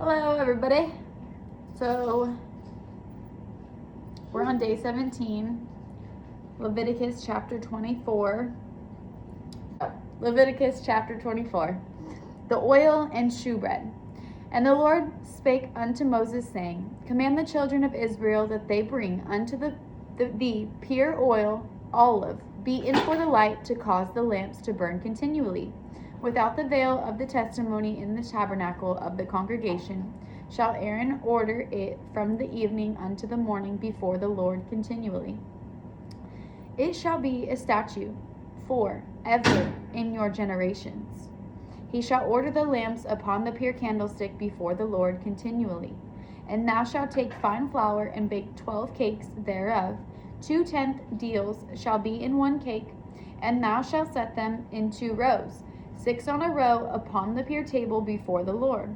Hello, everybody. So, we're on day 17, Leviticus chapter 24. Leviticus chapter 24. The oil and shewbread. And the Lord spake unto Moses, saying, Command the children of Israel that they bring unto thee pure oil, olive, beaten for the light, to cause the lamps to burn continually. Without the veil of the testimony in the tabernacle of the congregation, shall Aaron order it from the evening unto the morning before the Lord continually. It shall be a statute for ever in your generations. He shall order the lamps upon the pure candlestick before the Lord continually. And thou shalt take fine flour and bake 12 cakes thereof. 2/10 deals shall be in one cake, and thou shalt set them in 2 rows, 6 on a row upon the pure table before the Lord.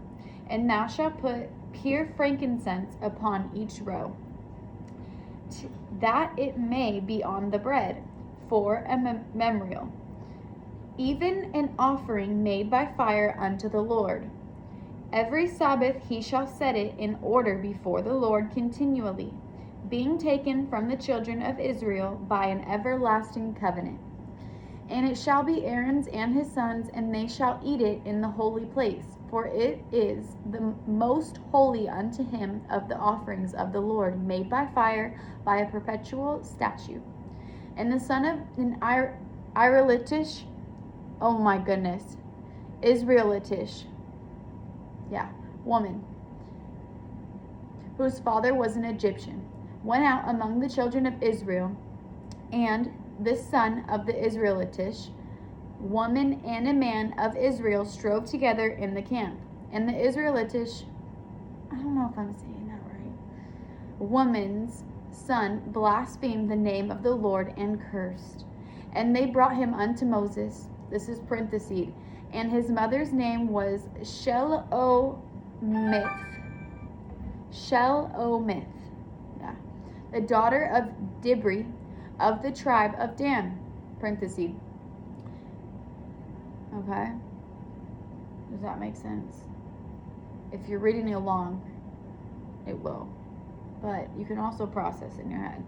And thou shalt put pure frankincense upon each row, that it may be on the bread, for a memorial, even an offering made by fire unto the Lord. Every Sabbath he shall set it in order before the Lord continually, being taken from the children of Israel by an everlasting covenant. And it shall be Aaron's and his sons, and they shall eat it in the holy place, for it is the most holy unto him of the offerings of the Lord, made by fire, by a perpetual statute. And the son of an Israelitish, oh my goodness, Israelitish, woman, whose father was an Egyptian, went out among the children of Israel, and this son of the Israelitish woman and a man of Israel strove together in the camp. And the Israelitish, I don't know if I'm saying that right, woman's son blasphemed the name of the Lord and cursed. And they brought him unto Moses. This is parentheses. And his mother's name was Shelomith. Shelomith. Yeah. The daughter of Dibri, of the tribe of Dan, parentheses. Okay? Does that make sense? If you're reading along, it will. But you can also process in your head.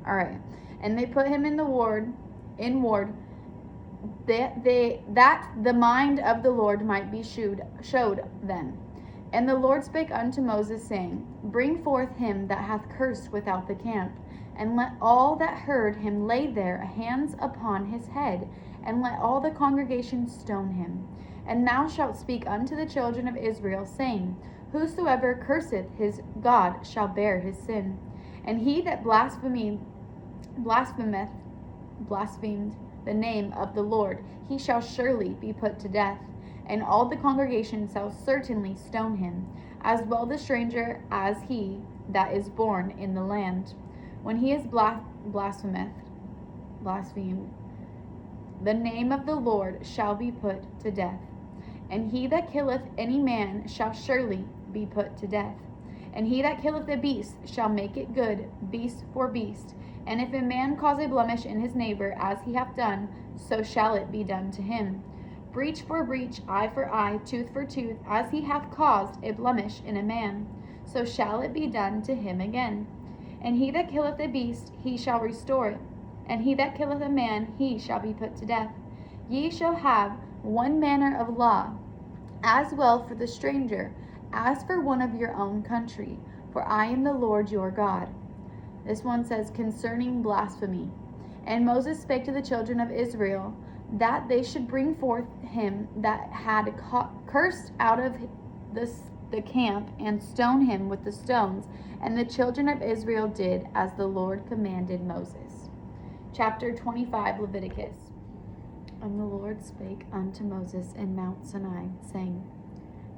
All right. And they put him in ward, that the mind of the Lord might be showed them. And the Lord spake unto Moses, saying, Bring forth him that hath cursed without the camp, and let all that heard him lay their hands upon his head, and let all the congregation stone him. And thou shalt speak unto the children of Israel, saying, Whosoever curseth his God shall bear his sin. And he that blasphemed the name of the Lord, he shall surely be put to death. And all the congregation shall certainly stone him, as well the stranger as he that is born in the land. When he is blasphemed, the name of the Lord shall be put to death. And he that killeth any man shall surely be put to death. And he that killeth a beast shall make it good, beast for beast. And if a man cause a blemish in his neighbor, as he hath done, so shall it be done to him. Breach for breach, eye for eye, tooth for tooth, as he hath caused a blemish in a man, so shall it be done to him again. And he that killeth a beast, he shall restore it. And he that killeth a man, he shall be put to death. Ye shall have one manner of law, as well for the stranger, as for one of your own country, for I am the Lord your God. This one says, concerning blasphemy. And Moses spake to the children of Israel, that they should bring forth him that had cursed out of the camp, and stone him with the stones. And the children of Israel did as the Lord commanded Moses. Chapter 25, Leviticus. And the Lord spake unto Moses in Mount Sinai, saying,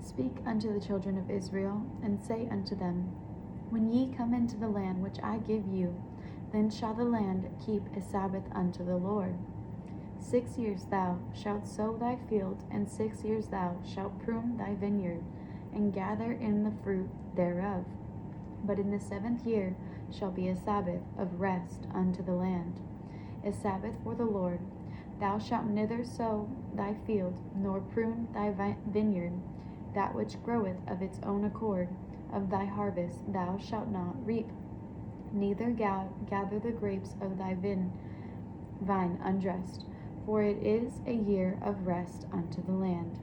Speak unto the children of Israel, and say unto them, When ye come into the land which I give you, then shall the land keep a Sabbath unto the Lord. 6 years thou shalt sow thy field, and 6 years thou shalt prune thy vineyard, and gather in the fruit thereof. But in the 7th year shall be a Sabbath of rest unto the land, a Sabbath for the Lord. Thou shalt neither sow thy field, nor prune thy vineyard. that which groweth of its own accord. Of thy harvest thou shalt not reap, neither gather the grapes of thy vine undressed, for it is a year of rest unto the land.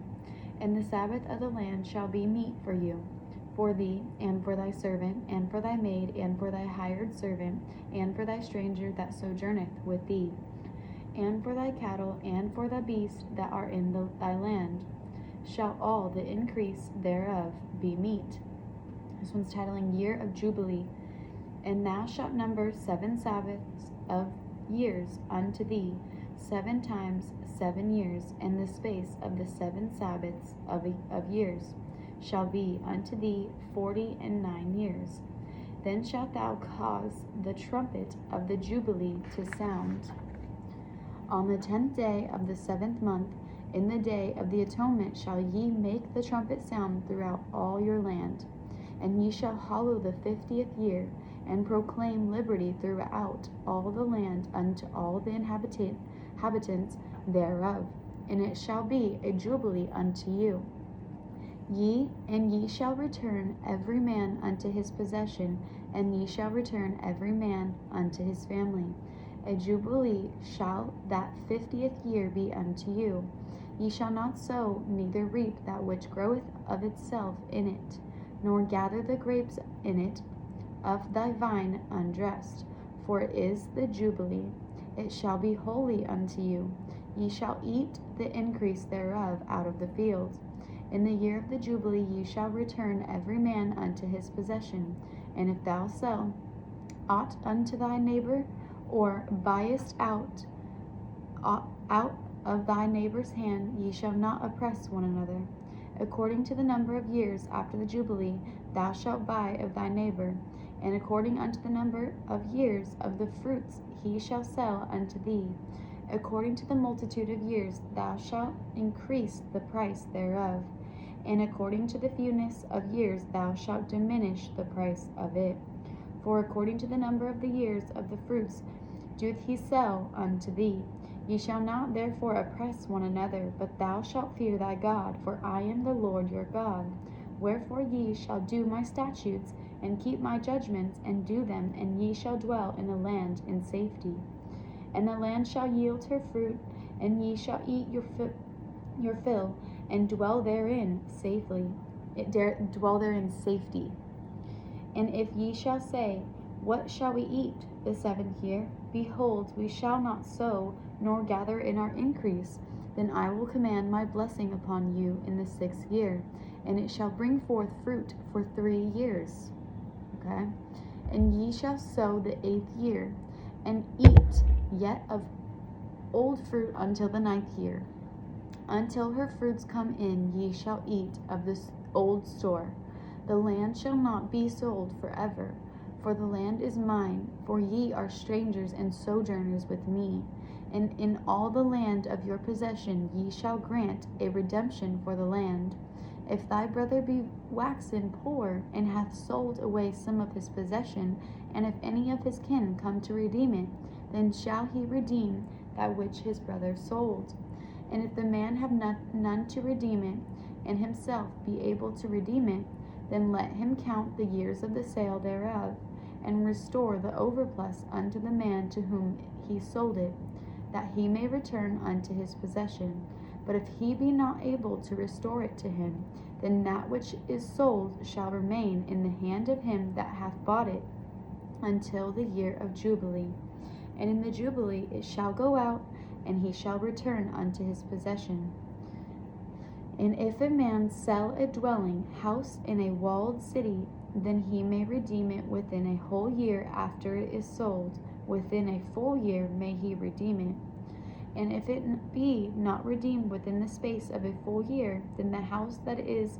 And the Sabbath of the land shall be meat for you, for thee, and for thy servant, and for thy maid, and for thy hired servant, and for thy stranger that sojourneth with thee, and for thy cattle, and for the beasts that are in thy land, shall all the increase thereof be meat. This one's titling Year of Jubilee. And thou shalt number 7 Sabbaths of years unto thee, 7 times 7 years, and the space of the 7 Sabbaths of years shall be unto thee 49 years. Then shalt thou cause the trumpet of the Jubilee to sound. On the 10th day of the 7th month, in the day of the atonement, shall ye make the trumpet sound throughout all your land. And ye shall hallow the 50th year, and proclaim liberty throughout all the land unto all the inhabitants thereof. And it shall be a jubilee unto you. Ye shall return every man unto his possession, and ye shall return every man unto his family. A jubilee shall that 50th year be unto you. Ye shall not sow, neither reap that which groweth of itself in it, nor gather the grapes in it of thy vine undressed, for it is the Jubilee. It shall be holy unto you. Ye shall eat the increase thereof out of the field. In the year of the Jubilee ye shall return every man unto his possession. And if thou sell aught unto thy neighbor, or buyest out of thy neighbor's hand, ye shall not oppress one another. According to the number of years after the Jubilee thou shalt buy of thy neighbor, and according unto the number of years of the fruits he shall sell unto thee. According to the multitude of years thou shalt increase the price thereof, and according to the fewness of years thou shalt diminish the price of it. For according to the number of the years of the fruits doth he sell unto thee. Ye shall not therefore oppress one another, but thou shalt fear thy God, for I am the Lord your God. Wherefore ye shall do my statutes, and keep my judgments, and do them, and ye shall dwell in the land in safety. And the land shall yield her fruit, and ye shall eat your fill, and dwell therein safely. Dwell there in safety. And if ye shall say, what shall we eat the 7th year? Behold, we shall not sow, nor gather in our increase. Then I will command my blessing upon you in the 6th year, and it shall bring forth fruit for 3 years. Okay? And ye shall sow the 8th year, and eat yet of old fruit until the 9th year. Until her fruits come in, ye shall eat of this old store. The land shall not be sold forever, for the land is mine, for ye are strangers and sojourners with me. And in all the land of your possession ye shall grant a redemption for the land. If thy brother be waxen poor, and hath sold away some of his possession, and if any of his kin come to redeem it, then shall he redeem that which his brother sold. And if the man have none to redeem it, and himself be able to redeem it, then let him count the years of the sale thereof, and restore the overplus unto the man to whom he sold it, that he may return unto his possession. But if he be not able to restore it to him, then that which is sold shall remain in the hand of him that hath bought it until the year of Jubilee. And in the Jubilee it shall go out, and he shall return unto his possession. And if a man sell a dwelling house in a walled city, then he may redeem it within a whole year after it is sold. Within a full year may he redeem it. And if it be not redeemed within the space of a full year, then the house that is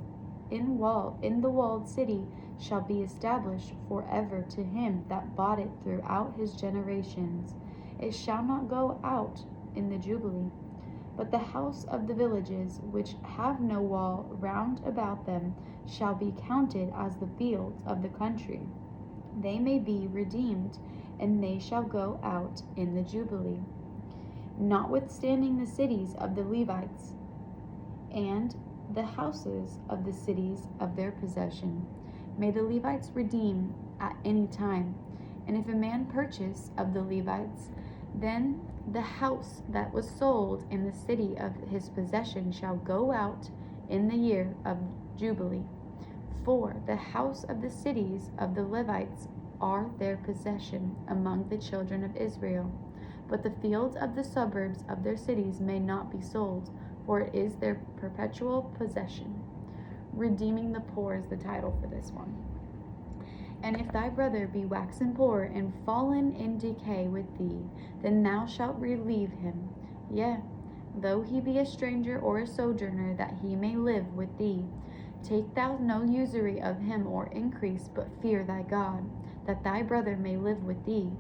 in the walled city shall be established forever to him that bought it throughout his generations. It shall not go out in the Jubilee. But the house of the villages which have no wall round about them shall be counted as the fields of the country. They may be redeemed, and they shall go out in the Jubilee. Notwithstanding the cities of the Levites and the houses of the cities of their possession may the Levites redeem at any time. And if a man purchase of the Levites, then the house that was sold in the city of his possession shall go out in the year of Jubile. For the house of the cities of the Levites are their possession among the children of Israel. But the fields of the suburbs of their cities may not be sold, for it is their perpetual possession. Redeeming the poor is the title for this one. And if thy brother be waxen poor and fallen in decay with thee, then thou shalt relieve him. Yea, though he be a stranger or a sojourner, that he may live with thee. Take thou no usury of him or increase, but fear thy God, that thy brother may live with thee.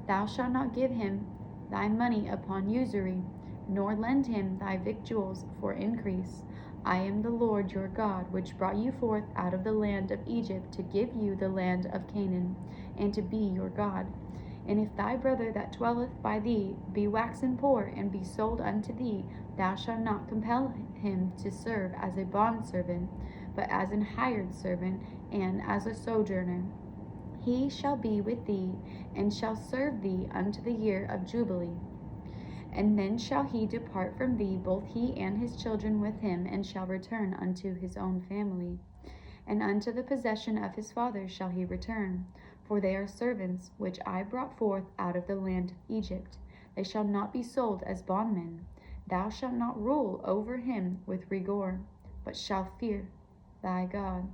Thou shalt not give him thy money upon usury, nor lend him thy victuals for increase. I am the Lord your God, which brought you forth out of the land of Egypt, to give you the land of Canaan, and to be your God. And if thy brother that dwelleth by thee be waxen poor, and be sold unto thee, thou shalt not compel him to serve as a bondservant, but as an hired servant, and as a sojourner. He shall be with thee, and shall serve thee unto the year of Jubile. And then shall he depart from thee, both he and his children with him, and shall return unto his own family. And unto the possession of his fathers shall he return, for they are servants which I brought forth out of the land of Egypt. They shall not be sold as bondmen. Thou shalt not rule over him with rigor, but shalt fear thy God.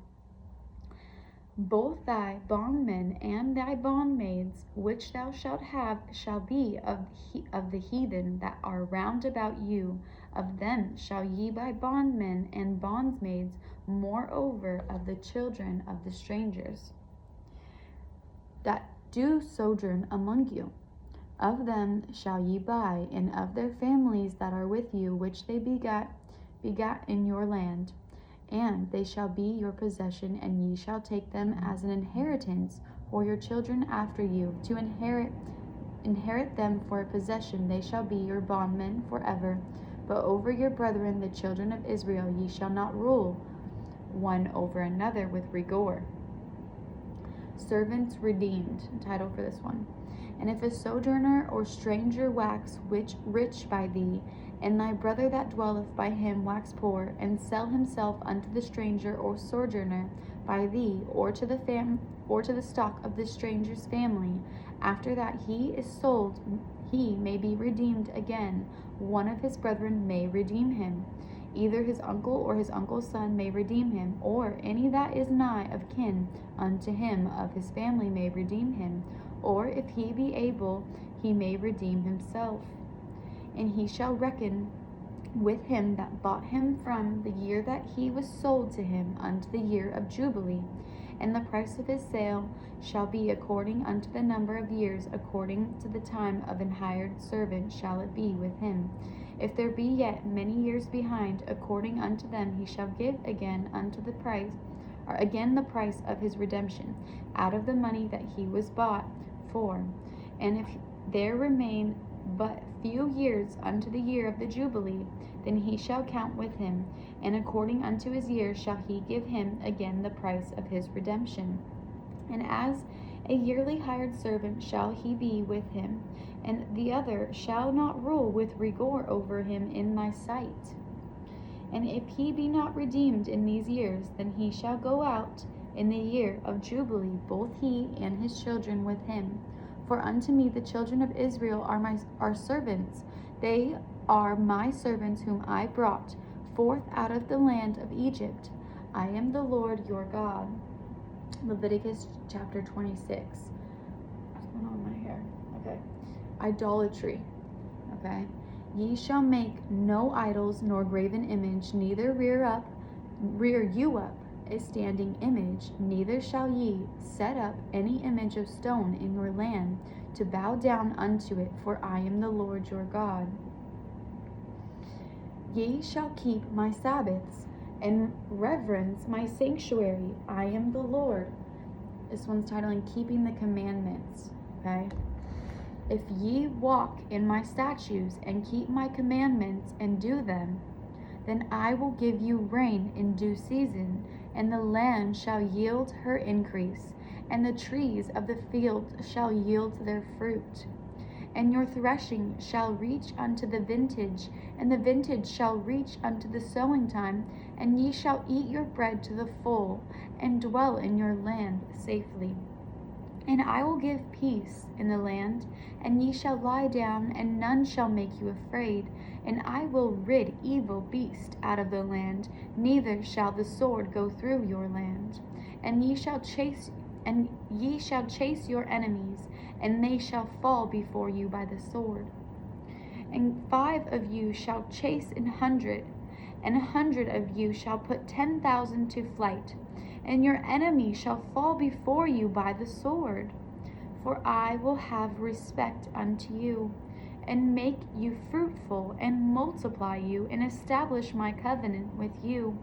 Both thy bondmen and thy bondmaids, which thou shalt have, shall be of the heathen that are round about you. Of them shall ye buy bondmen and bondmaids, moreover of the children of the strangers that do sojourn among you. Of them shall ye buy, and of their families that are with you, which they begat in your land. And they shall be your possession, and ye shall take them as an inheritance for your children after you, to inherit them for a possession. They shall be your bondmen forever. But over your brethren, the children of Israel, ye shall not rule one over another with rigor. Servants redeemed, title for this one. And if a sojourner or stranger wax rich by thee, and thy brother that dwelleth by him wax poor, and sell himself unto the stranger or sojourner by thee, or to the stock of the stranger's family, after that he is sold, he may be redeemed again. One of his brethren may redeem him. Either his uncle or his uncle's son may redeem him, or any that is nigh of kin unto him of his family may redeem him. Or if he be able, he may redeem himself. And he shall reckon with him that bought him from the year that he was sold to him unto the year of Jubile. And the price of his sale shall be according unto the number of years, according to the time of an hired servant shall it be with him. If there be yet many years behind, according unto them he shall give again the price of his redemption, out of the money that he was bought for. And if there remain but few years unto the year of the Jubilee, then he shall count with him, and according unto his years shall he give him again the price of his redemption. And as a yearly hired servant shall he be with him, and the other shall not rule with rigor over him in thy sight. And if he be not redeemed in these years, then he shall go out in the year of Jubilee, both he and his children with him. For unto me the children of Israel are servants. They are my servants whom I brought forth out of the land of Egypt. I am the Lord your God. Leviticus chapter 26. What's going on with my hair? Okay. Idolatry. Okay. Ye shall make no idols nor graven image, neither rear you up a standing image, neither shall ye set up any image of stone in your land to bow down unto it, for I am the Lord your God. Ye shall keep my Sabbaths and reverence my sanctuary. I am the Lord. This one's titling Keeping the Commandments. Okay. If ye walk in my statutes and keep my commandments and do them, then I will give you rain in due season, and the land shall yield her increase, and the trees of the field shall yield their fruit. And your threshing shall reach unto the vintage, and the vintage shall reach unto the sowing time, and ye shall eat your bread to the full, and dwell in your land safely. And I will give peace in the land, and ye shall lie down, and none shall make you afraid. And I will rid evil beast out of the land, neither shall the sword go through your land. And ye shall chase your enemies, and they shall fall before you by the sword. And 5 of you shall chase 100, and 100 of you shall put 10,000 to flight. And your enemy shall fall before you by the sword. For I will have respect unto you, and make you fruitful, and multiply you, and establish my covenant with you.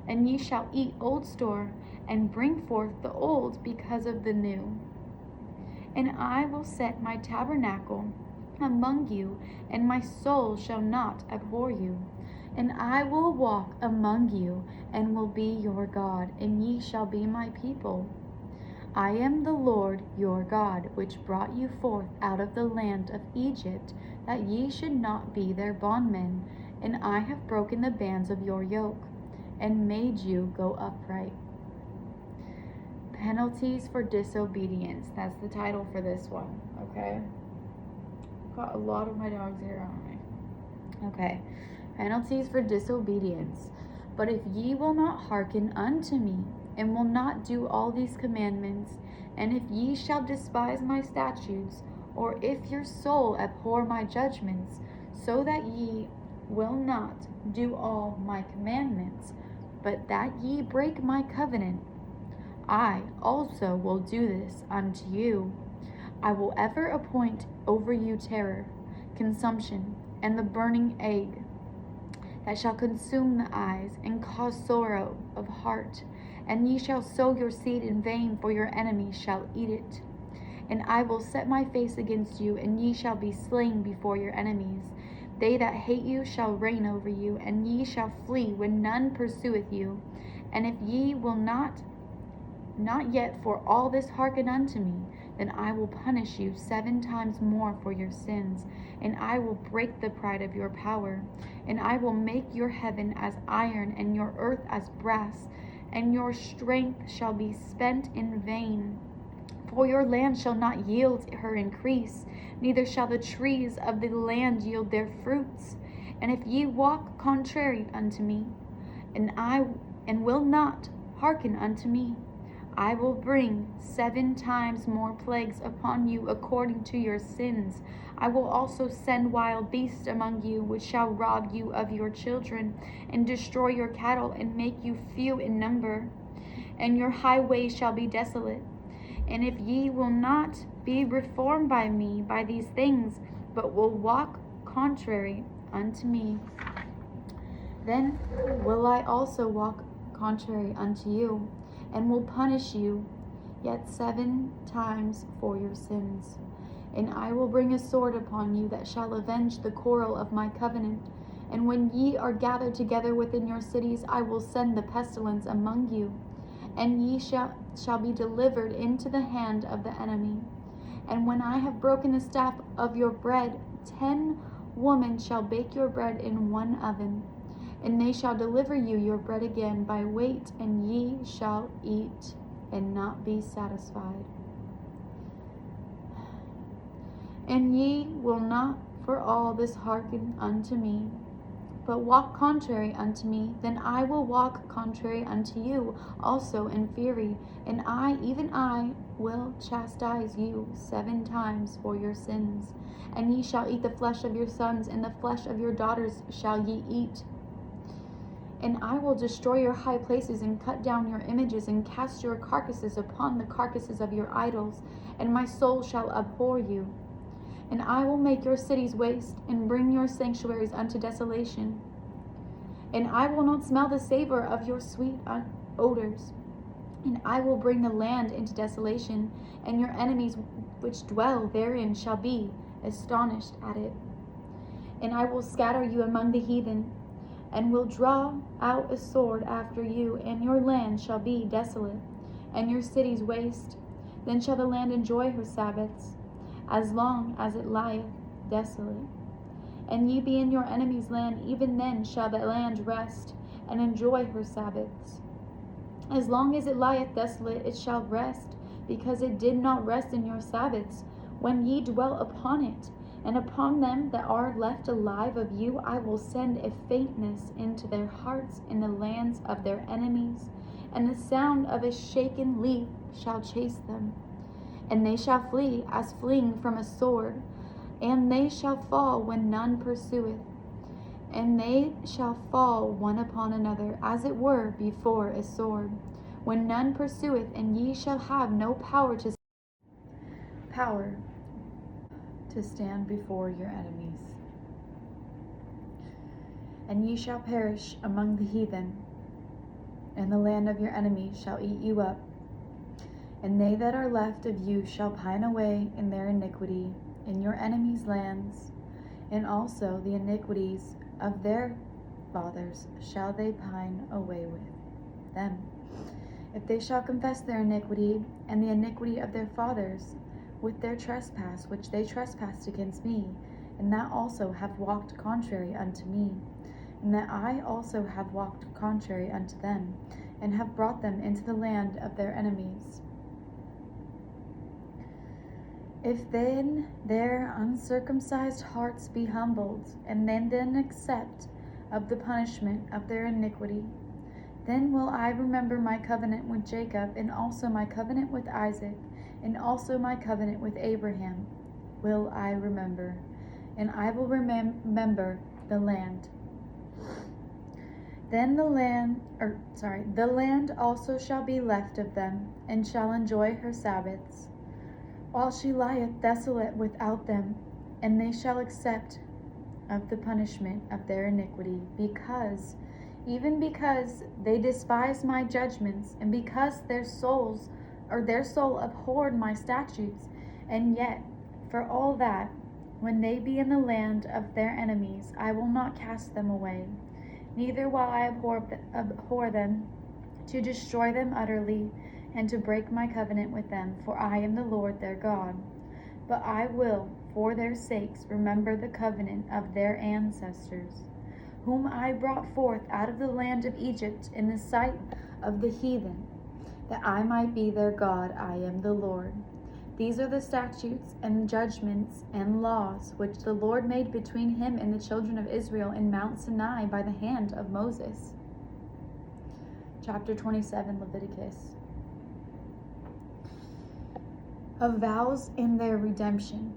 And ye shall eat old store, and bring forth the old because of the new. And I will set my tabernacle among you, and my soul shall not abhor you. And I will walk among you, and will be your God, and ye shall be my people. I am the Lord your God, which brought you forth out of the land of Egypt, that ye should not be their bondmen. And I have broken the bands of your yoke, and made you go upright. Penalties for disobedience. That's the title for this one, okay? Got a lot of my dogs here on me. Okay. Penalties for disobedience. But if ye will not hearken unto me, and will not do all these commandments, and if ye shall despise my statutes, or if your soul abhor my judgments, so that ye will not do all my commandments, but that ye break my covenant, I also will do this unto you. I will ever appoint over you terror, consumption, and the burning ague, that shall consume the eyes, and cause sorrow of heart. And ye shall sow your seed in vain, for your enemies shall eat it. And I will set my face against you, and ye shall be slain before your enemies. They that hate you shall reign over you, and ye shall flee when none pursueth you. And if ye will not yet for all this hearken unto me, then I will punish you 7 times more for your sins, and I will break the pride of your power. And I will make your heaven as iron, and your earth as brass, and your strength shall be spent in vain. For your land shall not yield her increase, neither shall the trees of the land yield their fruits. And if ye walk contrary unto me, and will not hearken unto me, I will bring 7 times more plagues upon you according to your sins. I will also send wild beasts among you, which shall rob you of your children, and destroy your cattle, and make you few in number. And your highways shall be desolate. And if ye will not be reformed by me by these things, but will walk contrary unto me, then will I also walk contrary unto you, and will punish you yet 7 times for your sins. And I will bring a sword upon you that shall avenge the quarrel of my covenant. And when ye are gathered together within your cities, I will send the pestilence among you, and ye shall be delivered into the hand of the enemy. And when I have broken the staff of your bread, 10 women shall bake your bread in one oven. And they shall deliver you your bread again by weight, and ye shall eat and not be satisfied. And ye will not for all this hearken unto me, but walk contrary unto me, then I will walk contrary unto you also in fury, and I, even I, will chastise you 7 times for your sins. And ye shall eat the flesh of your sons, and the flesh of your daughters shall ye eat. And I will destroy your high places, and cut down your images, and cast your carcasses upon the carcasses of your idols, and my soul shall abhor you. And I will make your cities waste, and bring your sanctuaries unto desolation. And I will not smell the savor of your sweet odors. And I will bring the land into desolation, and your enemies which dwell therein shall be astonished at it. And I will scatter you among the heathen, and will draw out a sword after you, and your land shall be desolate, and your cities waste. Then shall the land enjoy her Sabbaths, as long as it lieth desolate. And ye be in your enemy's land, even then shall the land rest, and enjoy her Sabbaths. As long as it lieth desolate, it shall rest, because it did not rest in your Sabbaths, when ye dwell upon it. And upon them that are left alive of you I will send a faintness into their hearts in the lands of their enemies, and the sound of a shaken leaf shall chase them. And they shall flee as fleeing from a sword, and they shall fall when none pursueth. And they shall fall one upon another, as it were before a sword, when none pursueth, and ye shall have no power to stand before your enemies. And ye shall perish among the heathen, and the land of your enemies shall eat you up. And they that are left of you shall pine away in their iniquity in your enemies' lands, and also the iniquities of their fathers shall they pine away with them. If they shall confess their iniquity and the iniquity of their fathers, with their trespass which they trespassed against me, and that also have walked contrary unto me, and that I also have walked contrary unto them, and have brought them into the land of their enemies. If then their uncircumcised hearts be humbled, and then accept of the punishment of their iniquity, then will I remember my covenant with Jacob, and also my covenant with Isaac, and also my covenant with Abraham will I remember, and I will remember the land. Then the land also shall be left of them, and shall enjoy her Sabbaths, while she lieth desolate without them, and they shall accept of the punishment of their iniquity, because they despised my judgments, and because their soul abhorred my statutes. And yet, for all that, when they be in the land of their enemies, I will not cast them away, neither will I abhor them, to destroy them utterly, and to break my covenant with them, for I am the Lord their God. But I will, for their sakes, remember the covenant of their ancestors, whom I brought forth out of the land of Egypt in the sight of the heathen, that I might be their God. I am the Lord. These are the statutes and judgments and laws which the Lord made between him and the children of Israel in Mount Sinai by the hand of Moses. Chapter 27, Leviticus. Of vows and their redemption.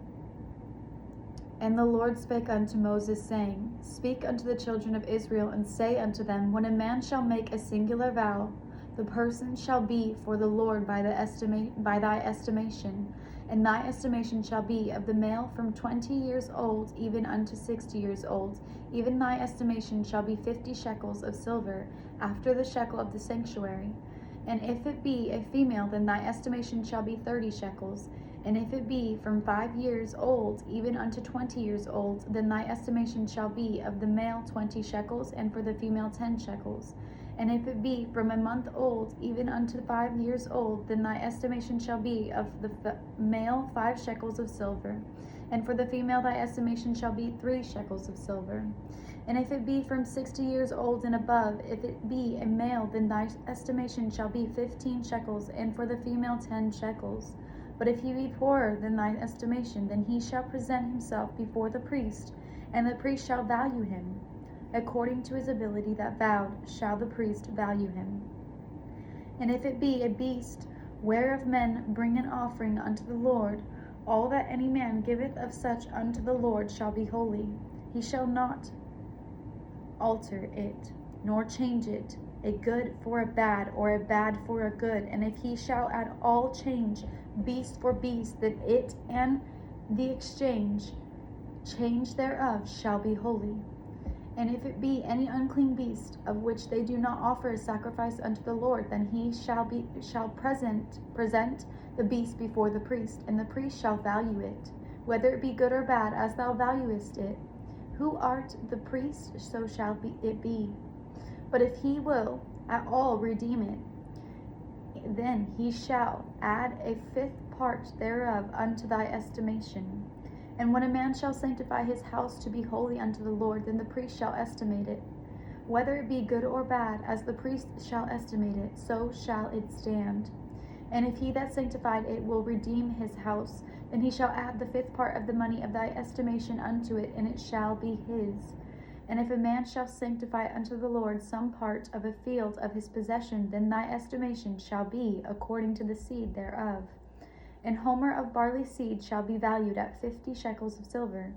And the Lord spake unto Moses, saying, Speak unto the children of Israel, and say unto them, When a man shall make a singular vow, the person shall be for the Lord by thy estimation, and thy estimation shall be of the male from 20 years old even unto 60 years old. Even thy estimation shall be 50 shekels of silver, after the shekel of the sanctuary. And if it be a female, then thy estimation shall be 30 shekels. And if it be from 5 years old even unto 20 years old, then thy estimation shall be of the male 20 shekels, and for the female 10 shekels. And if it be from a month old even unto 5 years old, then thy estimation shall be of the male 5 shekels of silver, and for the female thy estimation shall be 3 shekels of silver. And if it be from 60 years old and above, if it be a male, then thy estimation shall be 15 shekels, and for the female 10 shekels. But if he be poorer than thy estimation, then he shall present himself before the priest, and the priest shall value him. According to his ability that vowed shall the priest value him. And if it be a beast whereof men bring an offering unto the Lord, all that any man giveth of such unto the Lord shall be holy. He shall not alter it, nor change it, a good for a bad, or a bad for a good. And if he shall at all change beast for beast, then it and the exchange thereof shall be holy. And if it be any unclean beast, of which they do not offer a sacrifice unto the Lord, then he shall present the beast before the priest, and the priest shall value it, whether it be good or bad, as thou valuest it. who art the priest, so shall it be. But if he will at all redeem it, then he shall add a fifth part thereof unto thy estimation. And when a man shall sanctify his house to be holy unto the Lord, then the priest shall estimate it, whether it be good or bad, as the priest shall estimate it, so shall it stand. And if he that sanctified it will redeem his house, then he shall add the fifth part of the money of thy estimation unto it, and it shall be his. And if a man shall sanctify unto the Lord some part of a field of his possession, then thy estimation shall be according to the seed thereof. An homer of barley seed shall be valued at 50 shekels of silver.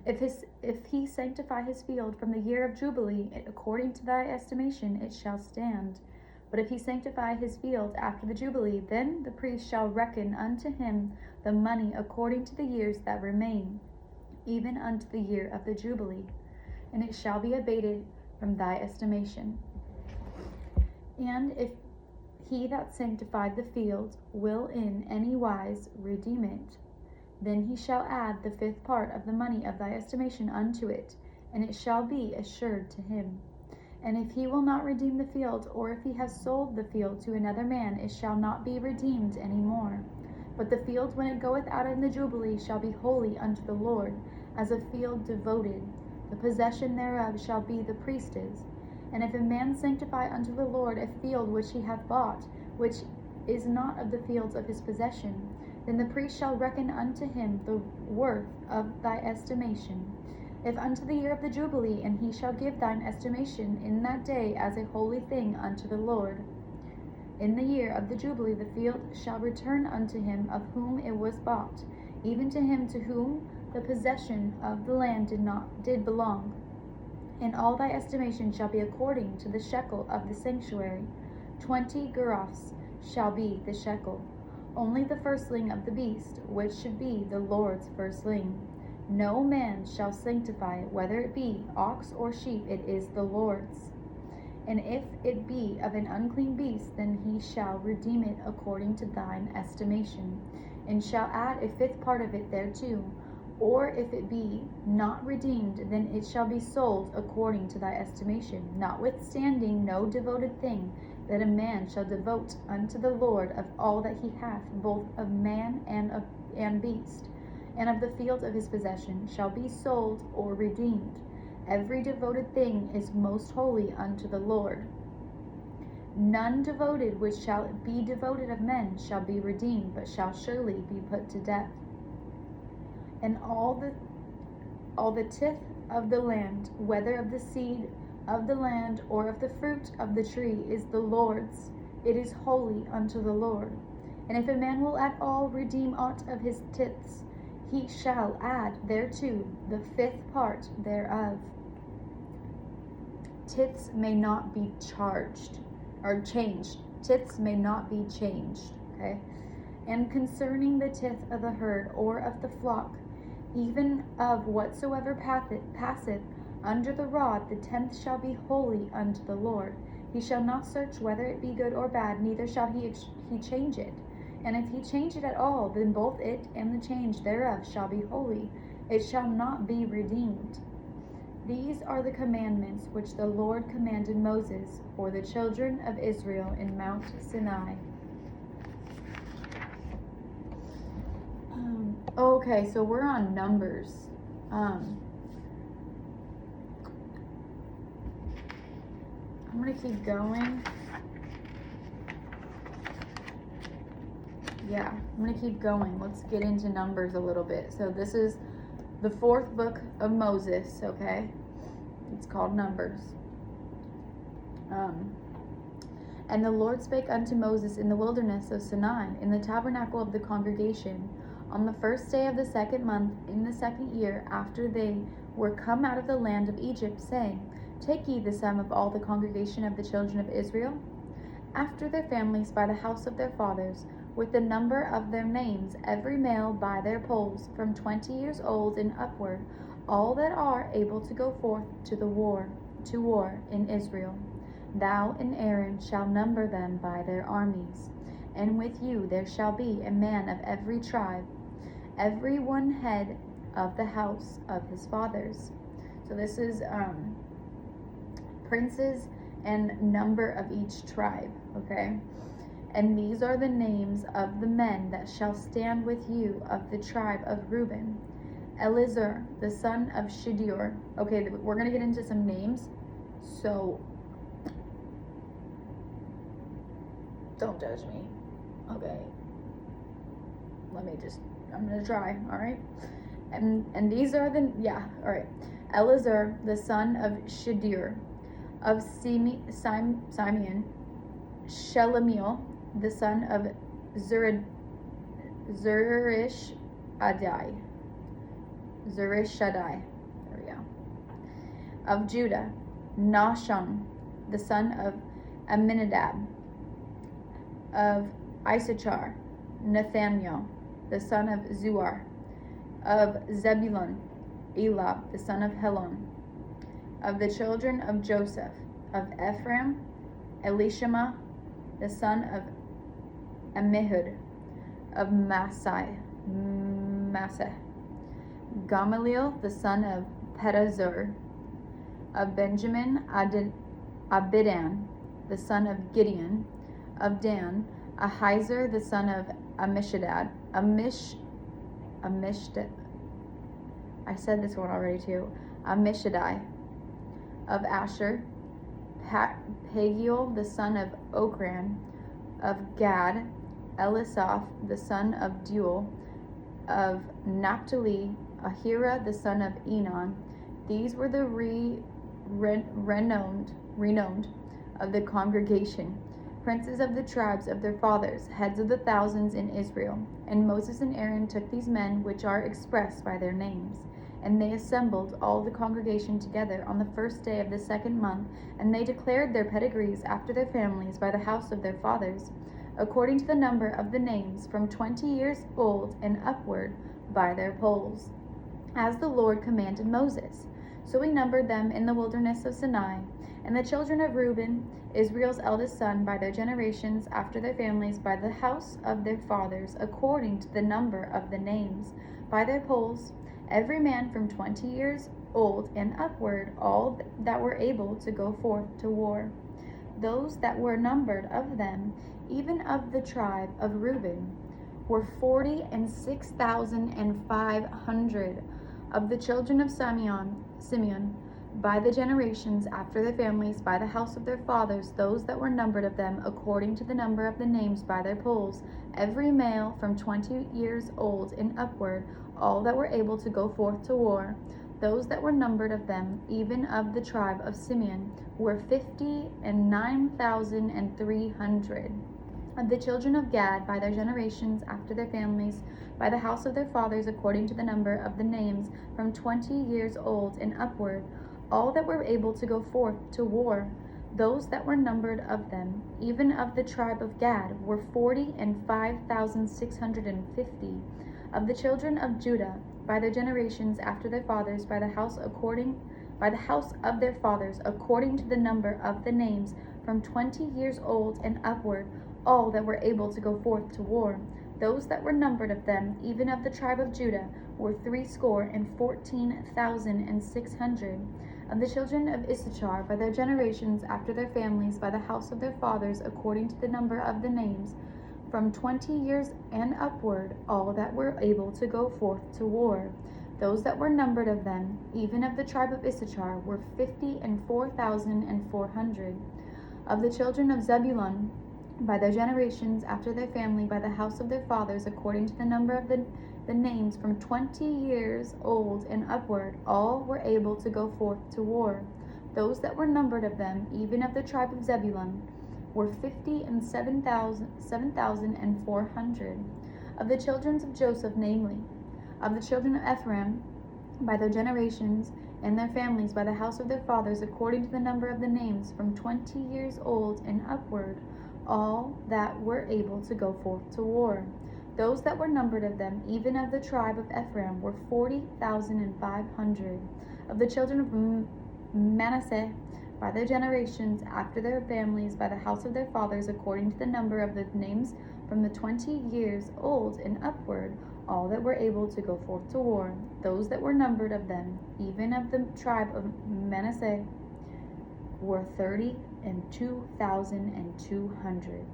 If he sanctify his field from the year of Jubile, according to thy estimation, it shall stand. But if he sanctify his field after the Jubilee, then the priest shall reckon unto him the money according to the years that remain, even unto the year of the Jubilee, and it shall be abated from thy estimation. And if he that sanctified the field will in any wise redeem it, then he shall add the fifth part of the money of thy estimation unto it, and it shall be assured to him. And if he will not redeem the field, or if he has sold the field to another man, it shall not be redeemed any more. But the field, when it goeth out in the Jubilee, shall be holy unto the Lord, as a field devoted. The possession thereof shall be the priest's. And if a man sanctify unto the Lord a field which he hath bought, which is not of the fields of his possession, then the priest shall reckon unto him the worth of thy estimation, if unto the year of the Jubilee, and he shall give thine estimation in that day as a holy thing unto the Lord. In the year of the Jubilee the field shall return unto him of whom it was bought, even to him to whom the possession of the land did belong. And all thy estimation shall be according to the shekel of the sanctuary. 20 gerahs shall be the shekel. Only the firstling of the beast, which should be the Lord's firstling. No man shall sanctify it, whether it be ox or sheep, it is the Lord's. And if it be of an unclean beast, then he shall redeem it according to thine estimation, and shall add a fifth part of it thereto. Or if it be not redeemed, then it shall be sold according to thy estimation. Notwithstanding, no devoted thing that a man shall devote unto the Lord of all that he hath, both of man and beast, and of the field of his possession, shall be sold or redeemed. Every devoted thing is most holy unto the Lord. None devoted which shall be devoted of men shall be redeemed, but shall surely be put to death. And all the tithe of the land, whether of the seed of the land or of the fruit of the tree, is the Lord's. It is holy unto the Lord. And if a man will at all redeem aught of his tithes, he shall add thereto the fifth part thereof. Tithes may not be charged or changed. Tithes may not be changed. Okay. And concerning the tithe of the herd or of the flock, even of whatsoever passeth under the rod, the tenth shall be holy unto the Lord. He shall not search whether it be good or bad, neither shall he change it. And if he change it at all, then both it and the change thereof shall be holy. It shall not be redeemed. These are the commandments which the Lord commanded Moses for the children of Israel in Mount Sinai. Okay, so we're on Numbers. I'm going to keep going. Yeah, I'm going to keep going. Let's get into Numbers a little bit. So this is the fourth book of Moses, okay? It's called Numbers. And the Lord spake unto Moses in the wilderness of Sinai, in the tabernacle of the congregation, on the first day of the second month, in the second year, after they were come out of the land of Egypt, saying, Take ye the sum of all the congregation of the children of Israel, after their families by the house of their fathers, with the number of their names, every male by their polls, from 20 years old and upward, all that are able to go forth to war in Israel. Thou and Aaron shall number them by their armies. And with you there shall be a man of every tribe, every one head of the house of his fathers. So this is princes and number of each tribe, okay? And these are the names of the men that shall stand with you of the tribe of Reuben. Elizur, the son of Shedeur. Okay, we're going to get into some names, so don't judge me. Okay. I'm going to try, all right? And these are the, all right. Elizur, the son of Shedeur, of Simeon. Shelemiel, the son of Zurishaddai. There we go. Of Judah, Nahshon, the son of Amminadab. Of Issachar, Nathaniel, the son of Zuar. Of Zebulun, Elab, the son of Helon. Of the children of Joseph. Of Ephraim, Elishama, the son of Ammihud. Of Masseh, Gamaliel, the son of Pedazur. Of Benjamin, Abidan, the son of Gideon. Of Dan, Ahiezer, the son of Ammishaddai. I said this one already too. Ammishaddai. Of Asher, Pagiel, the son of Okran. Of Gad, Elisaph, the son of Deuel. Of Naphtali, Ahira, the son of Enon. These were the renowned of the congregation, princes of the tribes of their fathers, heads of the thousands in Israel. And Moses and Aaron took these men, which are expressed by their names. And they assembled all the congregation together on the first day of the second month, and they declared their pedigrees after their families by the house of their fathers, according to the number of the names, from 20 years old and upward, by their polls, as the Lord commanded Moses. So he numbered them in the wilderness of Sinai. And the children of Reuben, Israel's eldest son, by their generations, after their families, by the house of their fathers, according to the number of the names, by their polls, every man from 20 years old and upward, all that were able to go forth to war. Those that were numbered of them, even of the tribe of Reuben, were 46,500. Of the children of Simeon, by the generations, after their families, by the house of their fathers, those that were numbered of them, according to the number of the names, by their polls, every male from 20 years old and upward, all that were able to go forth to war. Those that were numbered of them, even of the tribe of Simeon, were 59,300. Of the children of Gad, by their generations, after their families, by the house of their fathers, according to the number of the names, from 20 years old and upward, all that were able to go forth to war. Those that were numbered of them, even of the tribe of Gad, were 45,650. Of the children of Judah, by their generations, after their fathers, by the house of their fathers, according to the number of the names, from 20 years old and upward, all that were able to go forth to war. Those that were numbered of them, even of the tribe of Judah, were 14,600. Of the children of Issachar, by their generations, after their families, by the house of their fathers, according to the number of the names, from 20 years and upward, all that were able to go forth to war. Those that were numbered of them, even of the tribe of Issachar, were 54,400. Of the children of Zebulun, by their generations, after their family, by the house of their fathers, according to the number of the names, from 20 years old and upward, all were able to go forth to war. Those that were numbered of them, even of the tribe of Zebulun, were 57,400. Of the children of Joseph, namely, of the children of Ephraim, by their generations and their families, by the house of their fathers, according to the number of the names, from 20 years old and upward, all that were able to go forth to war. Those that were numbered of them, even of the tribe of Ephraim, were 40,500. Of the children of Manasseh, by their generations, after their families, by the house of their fathers, according to the number of the names, from the 20 years old and upward, all that were able to go forth to war, those that were numbered of them, even of the tribe of Manasseh, were 32,200.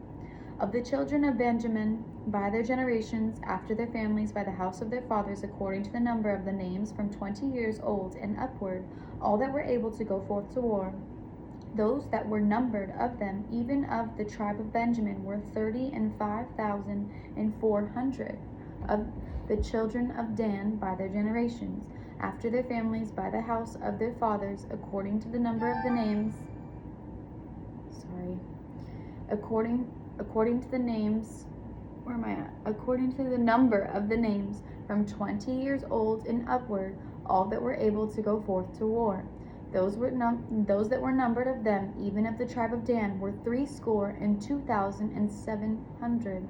Of the children of Benjamin, by their generations, after their families, by the house of their fathers, according to the number of the names, from 20 years old and upward, all that were able to go forth to war, those that were numbered of them, even of the tribe of Benjamin, were 35,400. Of the children of Dan, by their generations, after their families, by the house of their fathers, according to the number of the names, according to the names, where am I at? According to the number of the names, from 20 years old and upward, all that were able to go forth to war. Those that were numbered of them, even of the tribe of Dan, were 62,700.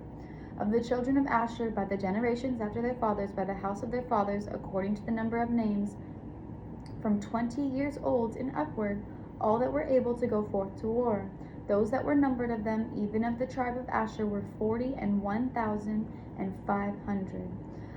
Of the children of Asher, by the generations after their fathers, by the house of their fathers, according to the number of names, from 20 years old and upward, all that were able to go forth to war. Those that were numbered of them, even of the tribe of Asher, were 41,500.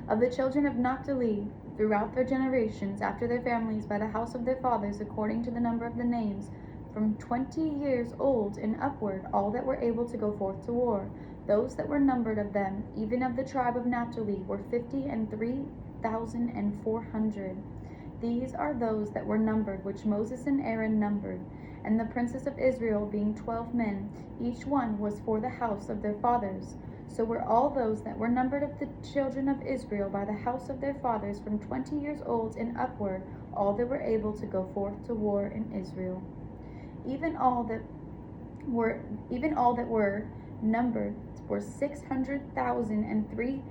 Of the children of Naphtali, throughout their generations, after their families, by the house of their fathers, according to the number of the names, from 20 years old and upward, all that were able to go forth to war. Those that were numbered of them, even of the tribe of Naphtali, were 53,400. These are those that were numbered, which Moses and Aaron numbered, and the princes of Israel, being 12 men, each one was for the house of their fathers. So were all those that were numbered of the children of Israel by the house of their fathers, from 20 years old and upward, all that were able to go forth to war in Israel. Even all that were numbered were 603,550.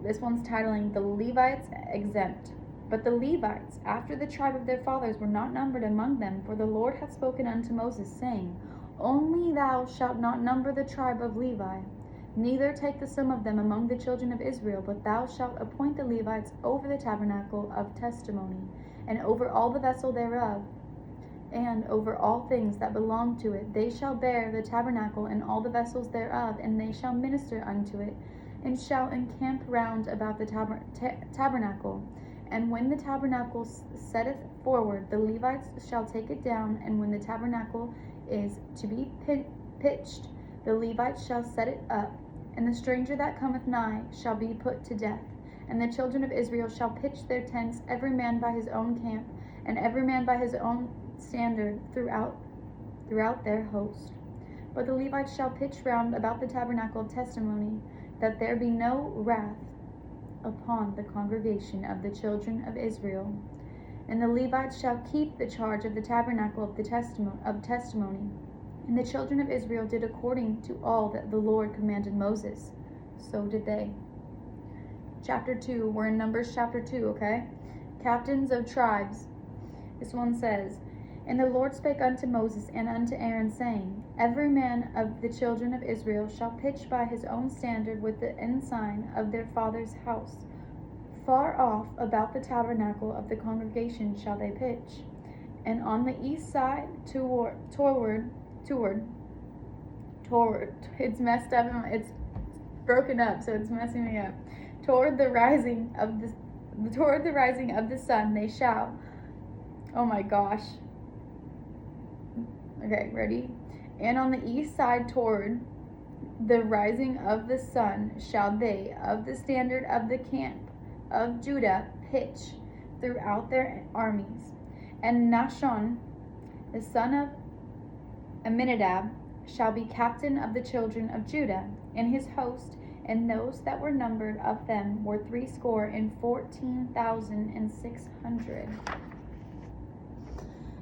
This one's titling The Levites Exempt. But the Levites, after the tribe of their fathers, were not numbered among them, for the Lord hath spoken unto Moses, saying, Only thou shalt not number the tribe of Levi, neither take the sum of them among the children of Israel, but thou shalt appoint the Levites over the tabernacle of testimony, and over all the vessel thereof, and over all things that belong to it. They shall bear the tabernacle and all the vessels thereof, and they shall minister unto it, and shall encamp round about the tabernacle. And when the tabernacle setteth forward, the Levites shall take it down, and when the tabernacle is to be pitched, the Levites shall set it up, and the stranger that cometh nigh shall be put to death. And the children of Israel shall pitch their tents, every man by his own camp, and every man by his own standard throughout their host. But the Levites shall pitch round about the tabernacle of testimony, that there be no wrath upon the congregation of the children of Israel. And the Levites shall keep the charge of the tabernacle of testimony. And the children of Israel did according to all that the Lord commanded Moses. So did they. Chapter 2. We're in Numbers chapter 2, okay? Captains of tribes. This one says, And the Lord spake unto Moses and unto Aaron, saying, Every man of the children of Israel shall pitch by his own standard with the ensign of their father's house. Far off about the tabernacle of the congregation shall they pitch. And on the east side toward, it's messed up, it's broken up, so it's messing me up. Toward the rising of the sun they shall, oh my gosh. Okay, ready? And on the east side toward the rising of the sun shall they of the standard of the camp of Judah pitch throughout their armies. And Nahshon, the son of Amminadab, shall be captain of the children of Judah, and his host, and those that were numbered of them were 314,600.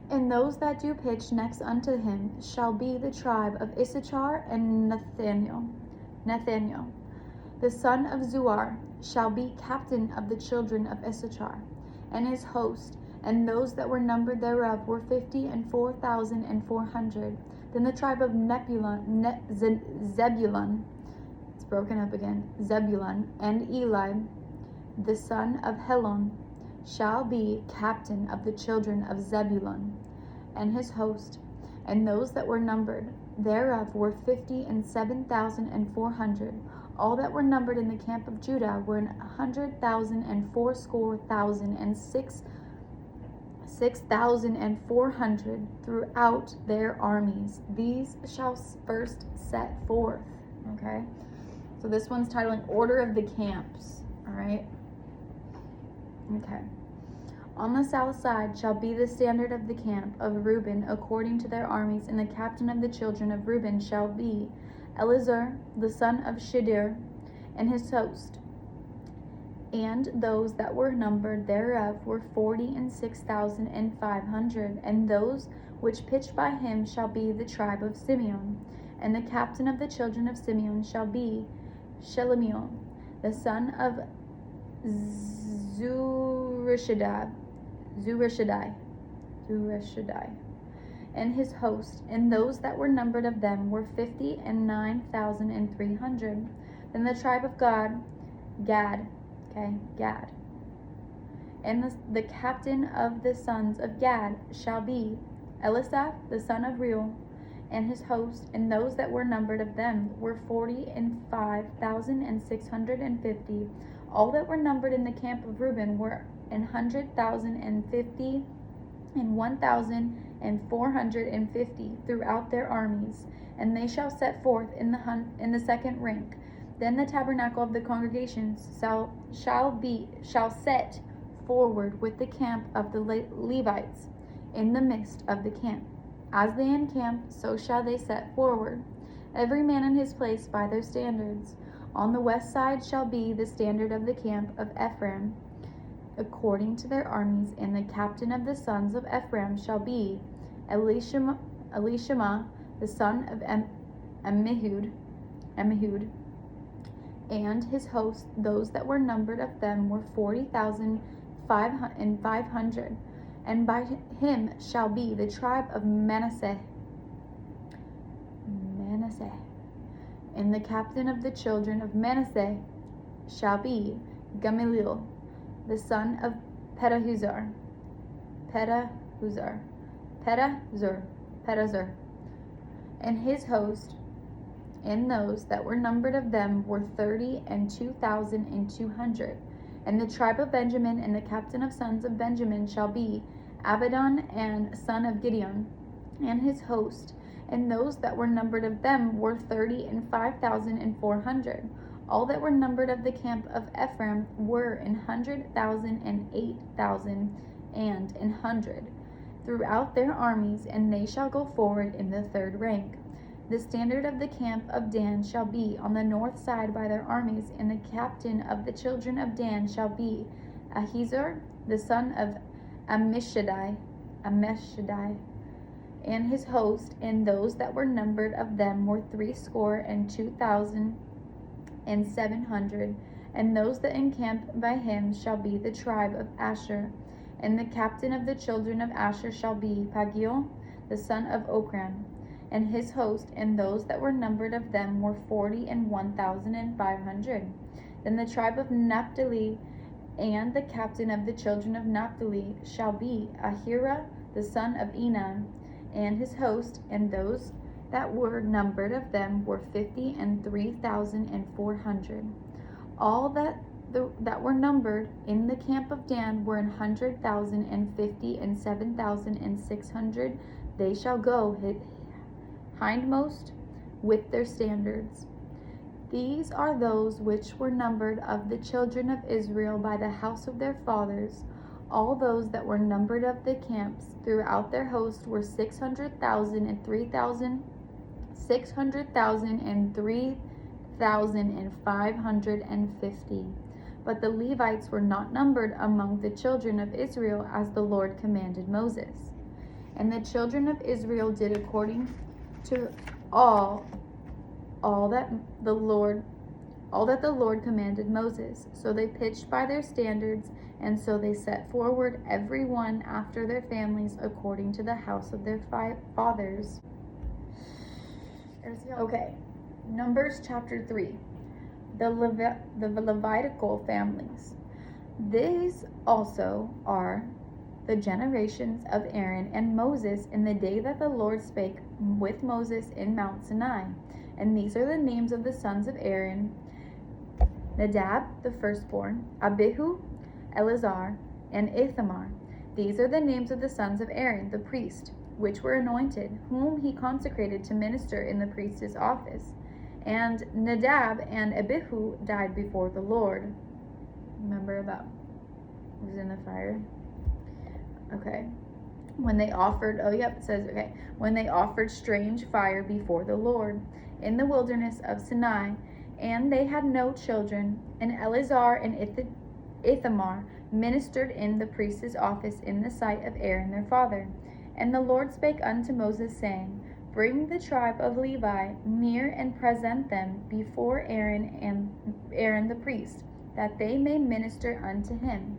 And those that do pitch next unto him shall be the tribe of Issachar, and Nathaniel, the son of Zuar, shall be captain of the children of Issachar, and his host, and those that were numbered thereof were 54,400. Then the tribe of Zebulun, Zebulun, and Eli, the son of Helon, shall be captain of the children of Zebulun, and his host, and those that were numbered thereof were 57,400. All that were numbered in the camp of Judah were 100,000 and fourscore thousand and 6,400 throughout their armies. These shall first set forth. Okay, so this one's titling Order of the Camps. All right. Okay. On the south side shall be the standard of the camp of Reuben according to their armies, and the captain of the children of Reuben shall be Elizur the son of Shedeur, and his host. And those that were numbered thereof were 46,500, and those which pitched by him shall be the tribe of Simeon. And the captain of the children of Simeon shall be Shelemiel, the son of Zurishaddai, and his host. And those that were numbered of them were 59,300. Then the tribe of Gad. And the captain of the sons of Gad shall be Elisaph, the son of Reuel, and his host. And those that were numbered of them were 45,650. All that were numbered in the camp of Reuben were 100,050 and 1,450 throughout their armies, and they shall set forth in the second rank. Then the tabernacle of the congregations shall set forward with the camp of the Levites in the midst of the camp. As they encamp, so shall they set forward, every man in his place by their standards. On the west side shall be the standard of the camp of Ephraim, according to their armies, and the captain of the sons of Ephraim shall be Elishama, the son of Ammihud, and his host. Those that were numbered of them were 40,500, and by him shall be the tribe of Manasseh. And the captain of the children of Manasseh shall be Gamaliel, the son of Pedahzur, and his host. And those that were numbered of them were 32,200. And the tribe of Benjamin, and the captain of sons of Benjamin shall be Abidan, and son of Gideon, and his host. And those that were numbered of them were 35,400. All that were numbered of the camp of Ephraim were 100,000 and 8,000 and 100 throughout their armies, and they shall go forward in the third rank. The standard of the camp of Dan shall be on the north side by their armies, and the captain of the children of Dan shall be Ahizur, the son of Ammishaddai, and his host. And those that were numbered of them were 62,700. And those that encamp by him shall be the tribe of Asher. And the captain of the children of Asher shall be Pagiel, the son of Okran, and his host. And those that were numbered of them were 41,500. Then the tribe of Naphtali, and the captain of the children of Naphtali shall be Ahira, the son of Enan, and his host. And those that were numbered of them were 53,400. All that were numbered in the camp of Dan were 100,050 and 7,600. They shall go hindmost with their standards. These are those which were numbered of the children of Israel by the house of their fathers. All those that were numbered of the camps throughout their host were 600,000 and 3,550. But the Levites were not numbered among the children of Israel, as the Lord commanded Moses. And the children of Israel did according to all that the Lord commanded Moses. So they pitched by their standards, and so they set forward every one after their families according to the house of their fathers. Okay, Numbers chapter 3. The Levitical families. These also are the generations of Aaron and Moses in the day that the Lord spake with Moses in Mount Sinai. And these are the names of the sons of Aaron: Nadab, the firstborn, Abihu, Eleazar, and Ithamar. These are the names of the sons of Aaron, the priest, which were anointed, whom he consecrated to minister in the priest's office. And Nadab and Abihu died before the Lord. Remember that was in the fire? Okay. When they offered, it says, when they offered strange fire before the Lord in the wilderness of Sinai, and they had no children, and Eleazar and Ithamar ministered in the priest's office in the sight of Aaron their father. And the Lord spake unto Moses, saying, Bring the tribe of Levi near and present them before Aaron the priest, that they may minister unto him.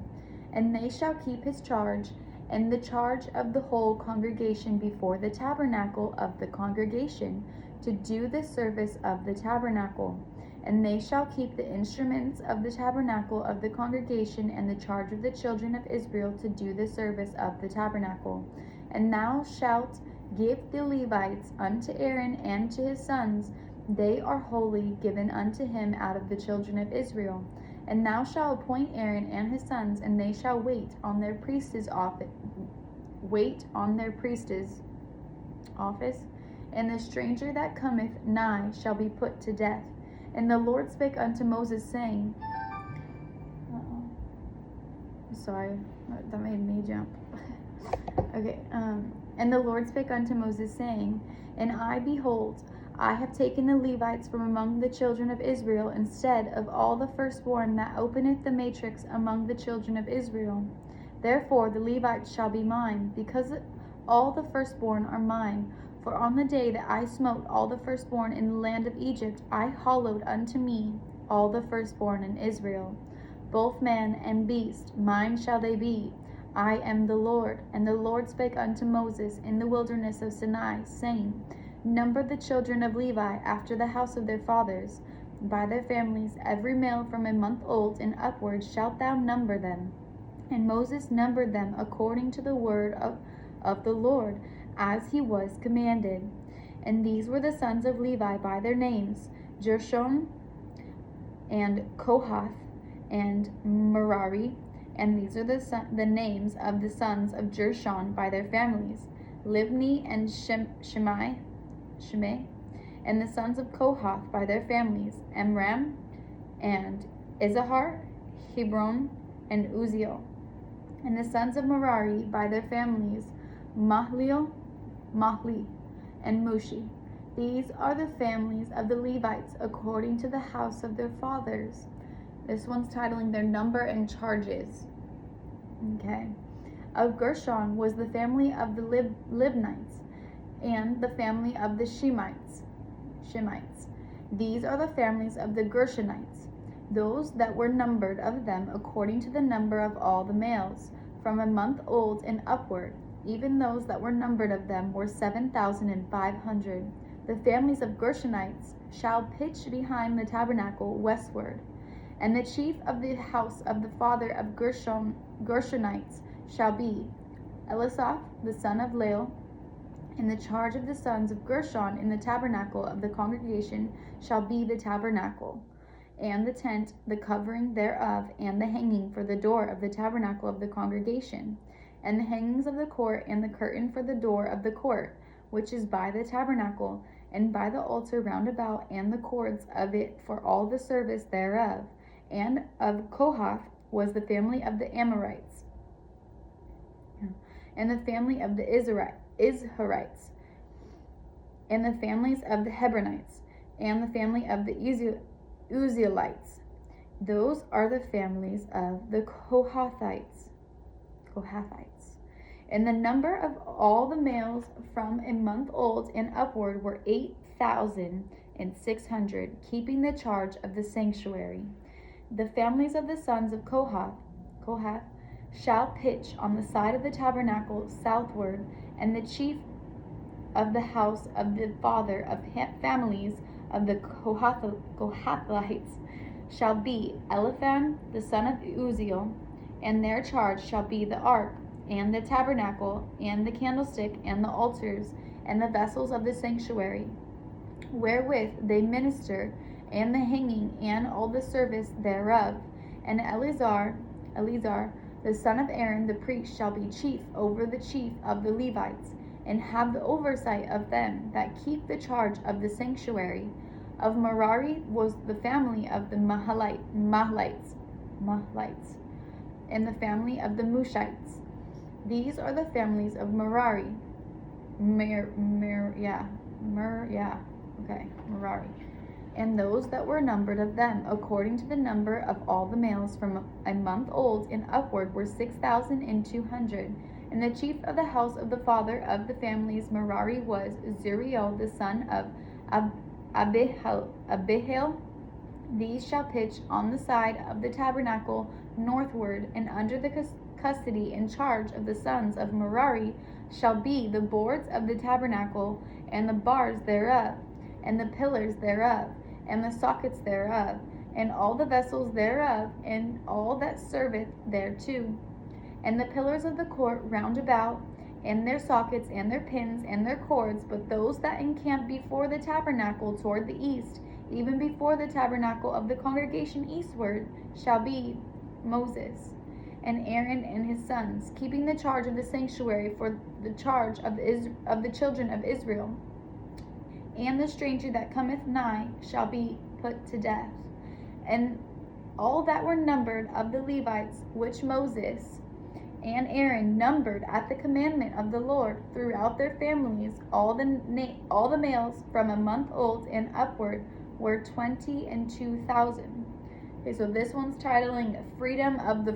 And they shall keep his charge, and the charge of the whole congregation before the tabernacle of the congregation, to do the service of the tabernacle. And they shall keep the instruments of the tabernacle of the congregation, and the charge of the children of Israel to do the service of the tabernacle. And thou shalt give the Levites unto Aaron and to his sons. They are wholly given unto him out of the children of Israel. And thou shalt appoint Aaron and his sons, and they shall wait on their priest's office. And the stranger that cometh nigh shall be put to death. And the Lord spake unto Moses, saying, sorry, that made me jump. And the Lord spake unto Moses, saying, And I, behold, I have taken the Levites from among the children of Israel, instead of all the firstborn that openeth the matrix among the children of Israel. Therefore the Levites shall be mine, because all the firstborn are mine. For on the day that I smote all the firstborn in the land of Egypt, I hallowed unto me all the firstborn in Israel. Both man and beast, mine shall they be. I am the Lord. And the Lord spake unto Moses in the wilderness of Sinai, saying, Number the children of Levi after the house of their fathers, by their families, every male from a month old and upward shalt thou number them. And Moses numbered them according to the word of the Lord, as he was commanded. And these were the sons of Levi by their names: Gershon, and Kohath, and Merari. And these are the names of the sons of Gershon by their families: Libni and Shimei. And the sons of Kohath by their families: Amram, and Izahar, Hebron, and Uzziel. And the sons of Merari by their families: Mahli, and Mushi. These are the families of the Levites according to the house of their fathers. This one's titling their number and charges. Okay. Of Gershon was the family of the Libnites, and the family of the Shemites. These are the families of the Gershonites, those that were numbered of them according to the number of all the males, from a month old and upward. Even those that were numbered of them were 7,500. The families of Gershonites shall pitch behind the tabernacle westward. And the chief of the house of the father of Gershonites shall be Elisaph, the son of Lael. And the charge of the sons of Gershon in the tabernacle of the congregation shall be the tabernacle, and the tent, the covering thereof, and the hanging for the door of the tabernacle of the congregation, and the hangings of the court, and the curtain for the door of the court, which is by the tabernacle, and by the altar round about, and the cords of it for all the service thereof. And of Kohath was the family of the Amorites, and the family of the Izharites, and the families of the Hebronites, and the family of the Uzzielites. Those are the families of the Kohathites. And the number of all the males from a month old and upward were 8,600, keeping the charge of the sanctuary. The families of the sons of Kohath shall pitch on the side of the tabernacle southward, and the chief of the house of the father of families of the Kohathites shall be Eliphan, the son of Uzziel, and their charge shall be the ark, and the tabernacle, and the candlestick, and the altars, and the vessels of the sanctuary, wherewith they minister, and the hanging, and all the service thereof. And Eleazar, the son of Aaron, the priest, shall be chief over the chief of the Levites, and have the oversight of them that keep the charge of the sanctuary. Of Merari was the family of the Mahlites, and the family of the Mushites. These are the families of Merari. Merari. And those that were numbered of them, according to the number of all the males from a month old and upward, were 6,200. And the chief of the house of the father of the families Merari was Zuriel, the son of Abihail. These shall pitch on the side of the tabernacle northward, and under the custody and charge of the sons of Merari shall be the boards of the tabernacle, and the bars thereof, and the pillars thereof, and the sockets thereof, and all the vessels thereof, and all that serveth thereto, and the pillars of the court round about, and their sockets, and their pins, and their cords. But those that encamp before the tabernacle toward the east, even before the tabernacle of the congregation eastward, shall be Moses and Aaron and his sons, keeping the charge of the sanctuary for the charge of the children of Israel. And the stranger that cometh nigh shall be put to death. And all that were numbered of the Levites, which Moses and Aaron numbered at the commandment of the Lord throughout their families, all the males from a month old and upward, were 22,000. Okay, so this one's titling Freedom of the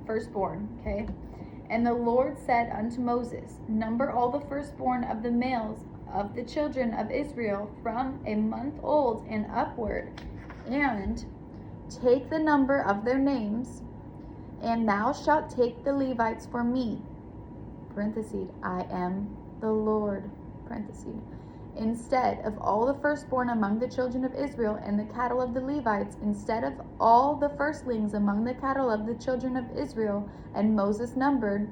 Firstborn. Okay, and the Lord said unto Moses, number all the firstborn of the males of the children of Israel from a month old and upward, and take the number of their names, and thou shalt take the Levites for me, parenthesis, I am the Lord, parenthesis, instead of all the firstborn among the children of Israel, and the cattle of the Levites, instead of all the firstlings among the cattle of the children of Israel. And Moses numbered,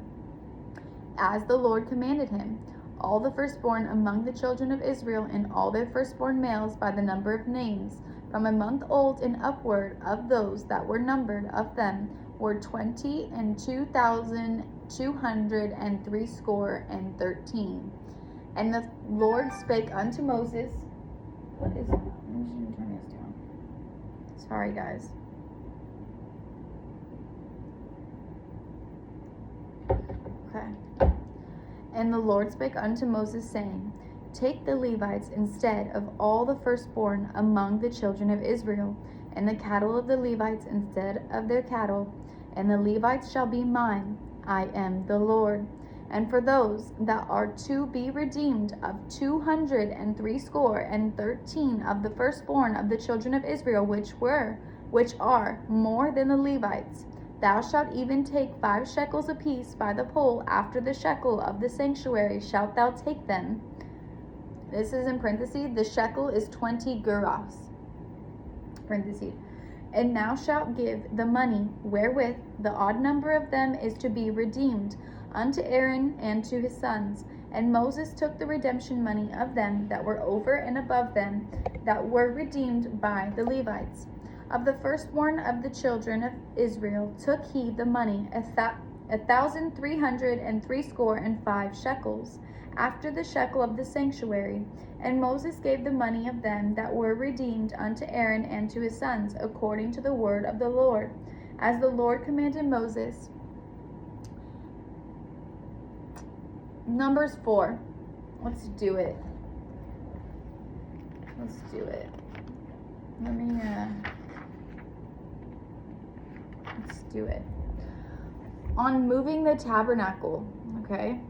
as the Lord commanded him, all the firstborn among the children of Israel, and all their firstborn males by the number of names, from a month old and upward, of those that were numbered of them, were 22,213. And the Lord spake unto Moses, what is it? I'm just going to turn this down. Sorry, guys. Okay. And the Lord spake unto Moses, saying, take the Levites instead of all the firstborn among the children of Israel, and the cattle of the Levites instead of their cattle, and the Levites shall be mine. I am the Lord. And for those that are to be redeemed of 213 of the firstborn of the children of Israel, which are more than the Levites, thou shalt even take 5 shekels apiece by the pole, after the shekel of the sanctuary shalt thou take them. This is in parentheses, the shekel is 20 gerahs, parentheses. And thou shalt give the money wherewith the odd number of them is to be redeemed unto Aaron and to his sons. And Moses took the redemption money of them that were over and above them that were redeemed by the Levites. Of the firstborn of the children of Israel took he the money 1,365 shekels, after the shekel of the sanctuary. And Moses gave the money of them that were redeemed unto Aaron and to his sons, according to the word of the Lord, as the Lord commanded Moses. Numbers 4. Let's do it. Let's do it. Let's do it. On moving the tabernacle, okay?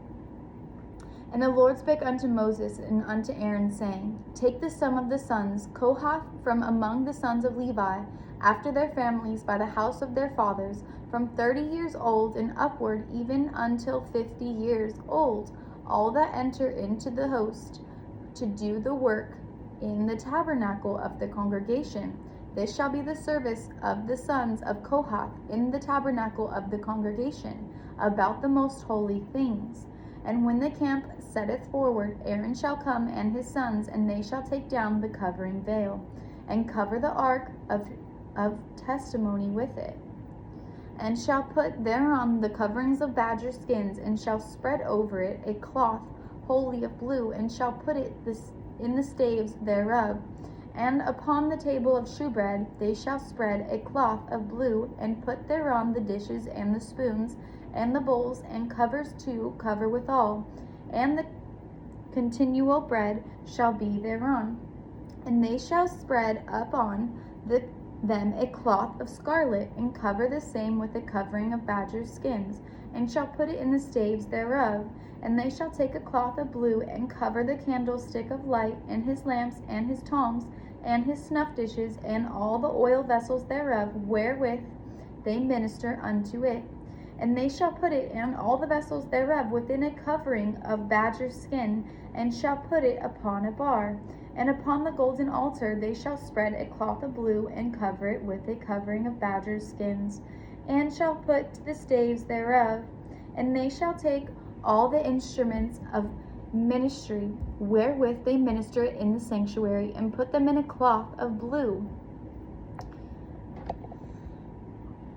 And the Lord spake unto Moses and unto Aaron, saying, take the sum of the sons Kohath from among the sons of Levi, after their families by the house of their fathers, from 30 years old and upward, even until 50 years old, all that enter into the host to do the work in the tabernacle of the congregation. This shall be the service of the sons of Kohath in the tabernacle of the congregation, about the most holy things. And when the camp setteth forward, Aaron shall come and his sons, and they shall take down the covering veil, and cover the ark of testimony with it, and shall put thereon the coverings of badger skins, and shall spread over it a cloth wholly of blue, and shall put it in the staves thereof. And upon the table of shewbread they shall spread a cloth of blue, and put thereon the dishes and the spoons and the bowls, and covers to cover withal, and the continual bread shall be thereon. And they shall spread upon them a cloth of scarlet, and cover the same with a covering of badger skins, and shall put it in the staves thereof. And they shall take a cloth of blue, and cover the candlestick of light, and his lamps, and his tongs, and his snuff dishes, and all the oil vessels thereof, wherewith they minister unto it. And they shall put it and all the vessels thereof within a covering of badger skin, and shall put it upon a bar. And upon the golden altar they shall spread a cloth of blue, and cover it with a covering of badger skins, and shall put the staves thereof. And they shall take all the instruments of ministry wherewith they minister in the sanctuary, and put them in a cloth of blue,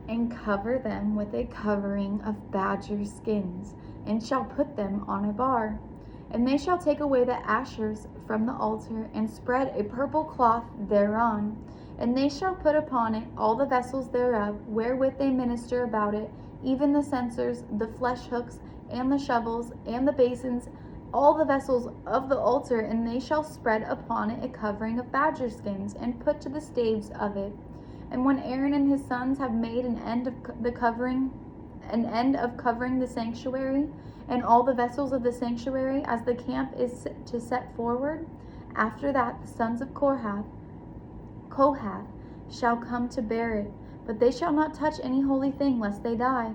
and cover them with a covering of badger skins, and shall put them on a bar. And they shall take away the ashes from the altar, and spread a purple cloth thereon. And they shall put upon it all the vessels thereof, wherewith they minister about it, even the censers, the flesh hooks, and the shovels, and the basins, all the vessels of the altar. And they shall spread upon it a covering of badger skins, and put to the staves of it. And when Aaron and his sons have made an end of covering the sanctuary, and all the vessels of the sanctuary, as the camp is to set forward, after that the sons of Kohath shall come to bear it, but they shall not touch any holy thing, lest they die.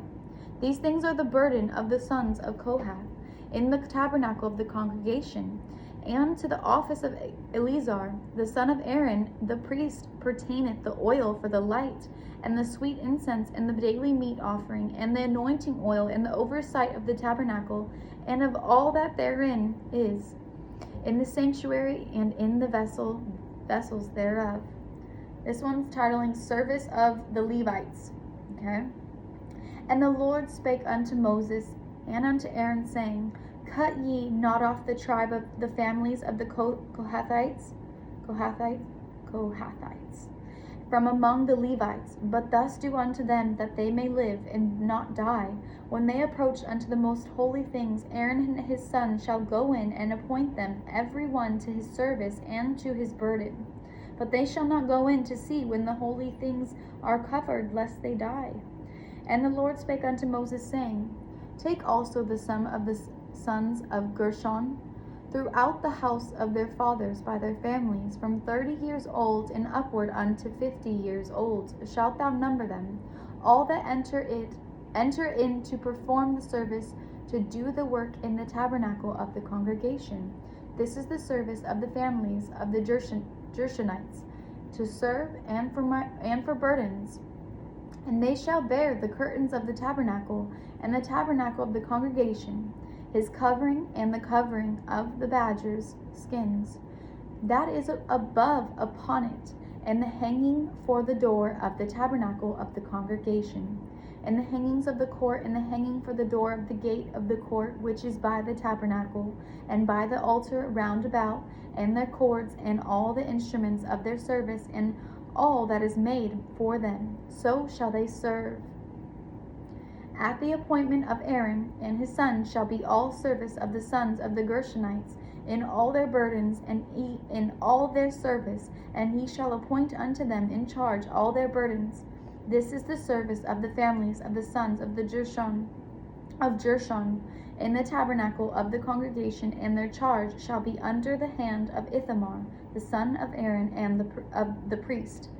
These things are the burden of the sons of Kohath in the tabernacle of the congregation. And to the office of Eleazar, the son of Aaron, the priest, pertaineth the oil for the light, and the sweet incense, and the daily meat offering, and the anointing oil, and the oversight of the tabernacle, and of all that therein is, in the sanctuary, and in the vessels thereof. This one's titling Service of the Levites. Okay. And the Lord spake unto Moses and unto Aaron, saying, Cut ye not off the tribe of the families of the Kohathites from among the Levites, but thus do unto them that they may live and not die. When they approach unto the most holy things, Aaron and his sons shall go in and appoint them every one to his service and to his burden. But they shall not go in to see when the holy things are covered, lest they die. And the Lord spake unto Moses, saying, Take also the sum of the sons of Gershon throughout the house of their fathers by their families, from 30 years old and upward unto 50 years old, shalt thou number them, all that enter in to perform the service, to do the work in the tabernacle of the congregation. This is the service of the families of the Gershonites, to serve and for burdens. And they shall bear the curtains of the tabernacle, and the tabernacle of the congregation, his covering, and the covering of the badgers' skins, that is above upon it, and the hanging for the door of the tabernacle of the congregation, and the hangings of the court, and the hanging for the door of the gate of the court, which is by the tabernacle, and by the altar round about, and their cords, and all the instruments of their service, and all that is made for them. So shall they serve. At the appointment of Aaron and his sons shall be all service of the sons of the Gershonites in all their burdens, and in all their service, and he shall appoint unto them in charge all their burdens. This is the service of the families of the sons of Gershon in the tabernacle of the congregation, and their charge shall be under the hand of Ithamar, the son of Aaron, and the priest.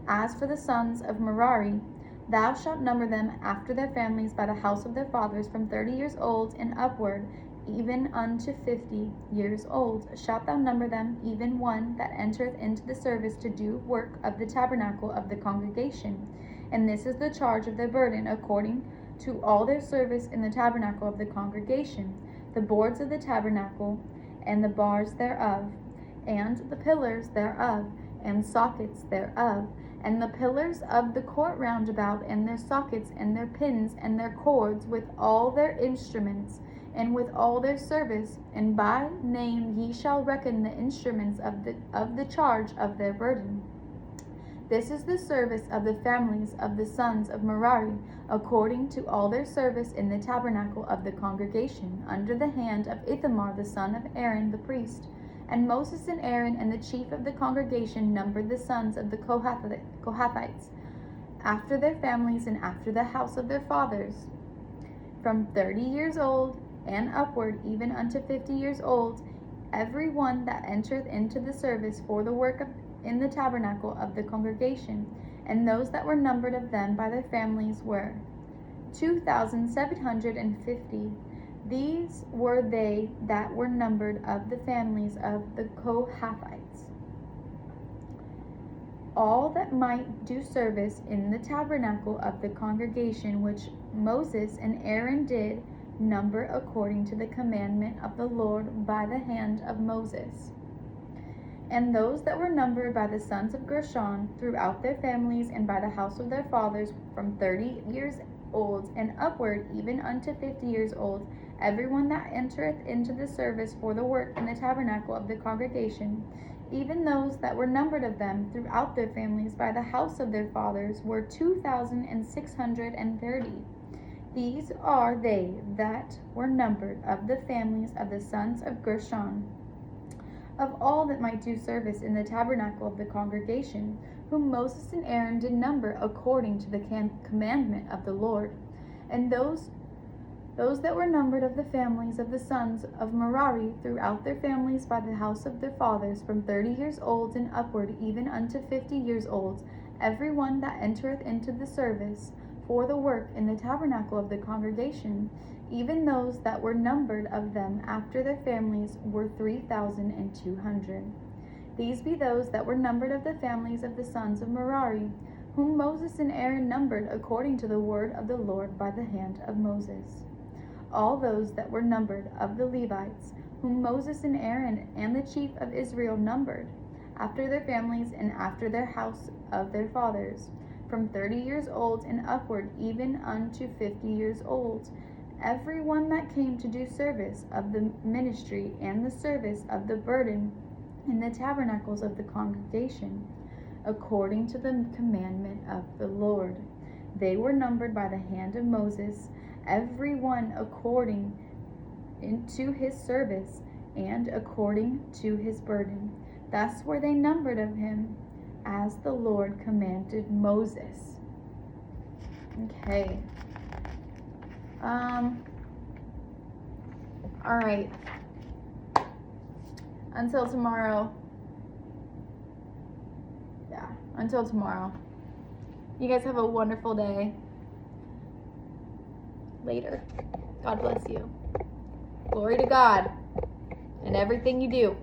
As for the sons of Merari, thou shalt number them after their families by the house of their fathers, from 30 years old and upward, even unto 50 years old, shalt thou number them, even one that entereth into the service to do work of the tabernacle of the congregation. And this is the charge of their burden, according to all their service in the tabernacle of the congregation: the boards of the tabernacle, and the bars thereof, and the pillars thereof, and sockets thereof, and the pillars of the court round about, and their sockets, and their pins, and their cords, with all their instruments, and with all their service. And by name ye shall reckon the instruments of the charge of their burden. This is the service of the families of the sons of Merari, according to all their service in the tabernacle of the congregation, under the hand of Ithamar the son of Aaron the priest. And Moses and Aaron and the chief of the congregation numbered the sons of the Kohathites, after their families and after the house of their fathers, from 30 years old and upward, even unto 50 years old, every one that entereth into the service for the work in the tabernacle of the congregation. And those that were numbered of them by their families were 2,750. These were they that were numbered of the families of the Kohathites. All that might do service in the tabernacle of the congregation, which Moses and Aaron did number according to the commandment of the Lord by the hand of Moses. And those that were numbered by the sons of Gershon throughout their families and by the house of their fathers, from 30 years old and upward, even unto 50 years old, every one that entereth into the service for the work in the tabernacle of the congregation, even those that were numbered of them throughout their families by the house of their fathers, were 2,630. These are they that were numbered of the families of the sons of Gershon, of all that might do service in the tabernacle of the congregation, whom Moses and Aaron did number according to the commandment of the Lord. And those that were numbered of the families of the sons of Merari throughout their families by the house of their fathers, from 30 years old and upward, even unto 50 years old, every one that entereth into the service for the work in the tabernacle of the congregation, even those that were numbered of them after their families, were 3,200. These be those that were numbered of the families of the sons of Merari, whom Moses and Aaron numbered according to the word of the Lord by the hand of Moses. All those that were numbered of the Levites, whom Moses and Aaron and the chief of Israel numbered, after their families and after their house of their fathers, from 30 years old and upward, even unto 50 years old, every one that came to do service of the ministry and the service of the burden in the tabernacles of the congregation, according to the commandment of the Lord. They were numbered by the hand of Moses, every one according to his service and according to his burden. Thus were they numbered of him, as the Lord commanded Moses. Okay. All right. Until tomorrow. Yeah, until tomorrow. You guys have a wonderful day. Later. God bless you. Glory to God in everything you do.